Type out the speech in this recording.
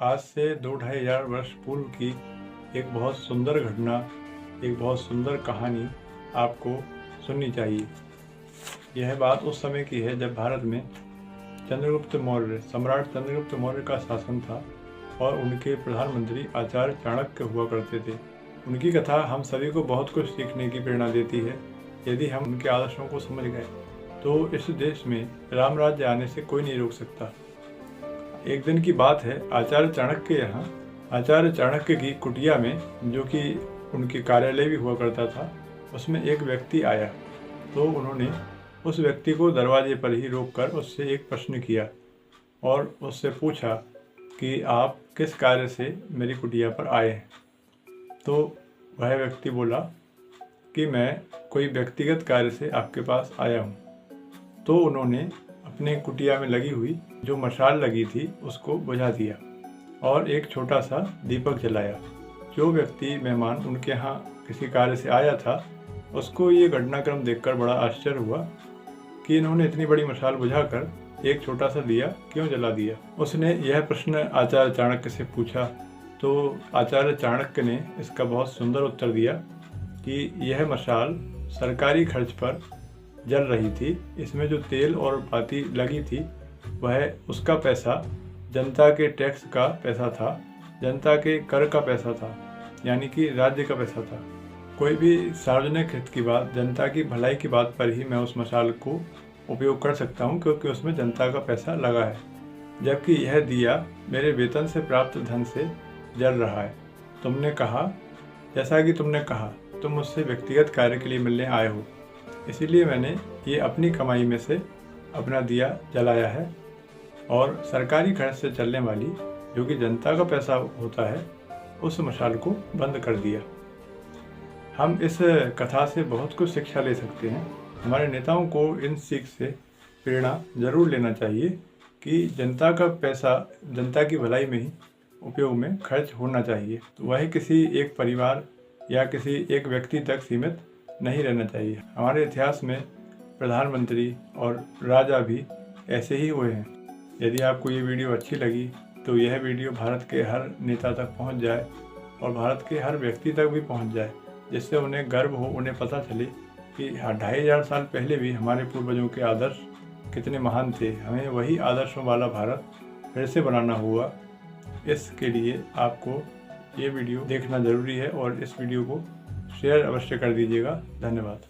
आज से 2-2.5 हज़ार वर्ष पूर्व की एक बहुत सुंदर घटना, एक बहुत सुंदर कहानी आपको सुननी चाहिए। यह बात उस समय की है जब भारत में सम्राट चंद्रगुप्त मौर्य का शासन था और उनके प्रधानमंत्री आचार्य चाणक्य हुआ करते थे। उनकी कथा हम सभी को बहुत कुछ सीखने की प्रेरणा देती है। यदि हम उनके आदर्शों को समझ गए तो इस देश में राम राज्य आने से कोई नहीं रोक सकता। एक दिन की बात है, आचार्य चाणक्य की कुटिया में, जो कि उनके कार्यालय भी हुआ करता था, उसमें एक व्यक्ति आया। तो उन्होंने उस व्यक्ति को दरवाजे पर ही रोककर उससे एक प्रश्न किया और उससे पूछा कि आप किस कार्य से मेरी कुटिया पर आए हैं। तो वह व्यक्ति बोला कि मैं कोई व्यक्तिगत कार्य से आपके पास आया हूँ। तो उन्होंने अपने कुटिया में लगी हुई जो मशाल लगी थी उसको बुझा दिया और एक छोटा सा दीपक जलाया। जो व्यक्ति मेहमान उनके यहाँ किसी कार्य से आया था, उसको ये घटनाक्रम देखकर बड़ा आश्चर्य हुआ कि इन्होंने इतनी बड़ी मशाल बुझाकर एक छोटा सा दिया क्यों जला दिया। उसने यह प्रश्न आचार्य चाणक्य से पूछा। तो आचार्य चाणक्य ने इसका बहुत सुंदर उत्तर दिया कि यह मशाल सरकारी खर्च पर जल रही थी। इसमें जो तेल और बाती लगी थी वह उसका पैसा जनता के टैक्स का पैसा था, जनता के कर का पैसा था, यानी कि राज्य का पैसा था। कोई भी सार्वजनिक हित की बात, जनता की भलाई की बात पर ही मैं उस मशाल को उपयोग कर सकता हूँ, क्योंकि उसमें जनता का पैसा लगा है। जबकि यह दिया मेरे वेतन से प्राप्त धन से जल रहा है। जैसा कि तुमने कहा, तुम मुझसे व्यक्तिगत कार्य के लिए मिलने आए हो, इसीलिए मैंने ये अपनी कमाई में से अपना दिया जलाया है और सरकारी खर्च से चलने वाली, जो कि जनता का पैसा होता है, उस मशाल को बंद कर दिया। हम इस कथा से बहुत कुछ शिक्षा ले सकते हैं। हमारे नेताओं को इन सीख से प्रेरणा जरूर लेना चाहिए कि जनता का पैसा जनता की भलाई में ही उपयोग में खर्च होना चाहिए। तो वह किसी एक परिवार या किसी एक व्यक्ति तक सीमित नहीं रहना चाहिए। हमारे इतिहास में प्रधानमंत्री और राजा भी ऐसे ही हुए हैं। यदि आपको ये वीडियो अच्छी लगी तो यह वीडियो भारत के हर नेता तक पहुंच जाए और भारत के हर व्यक्ति तक भी पहुंच जाए, जिससे उन्हें गर्व हो, उन्हें पता चले कि 2.5 साल पहले भी हमारे पूर्वजों के आदर्श कितने महान थे। हमें वही आदर्शों वाला भारत फिर से बनाना होगा। इसके लिए आपको ये वीडियो देखना ज़रूरी है और इस वीडियो को शेयर अवश्य कर दीजिएगा। धन्यवाद।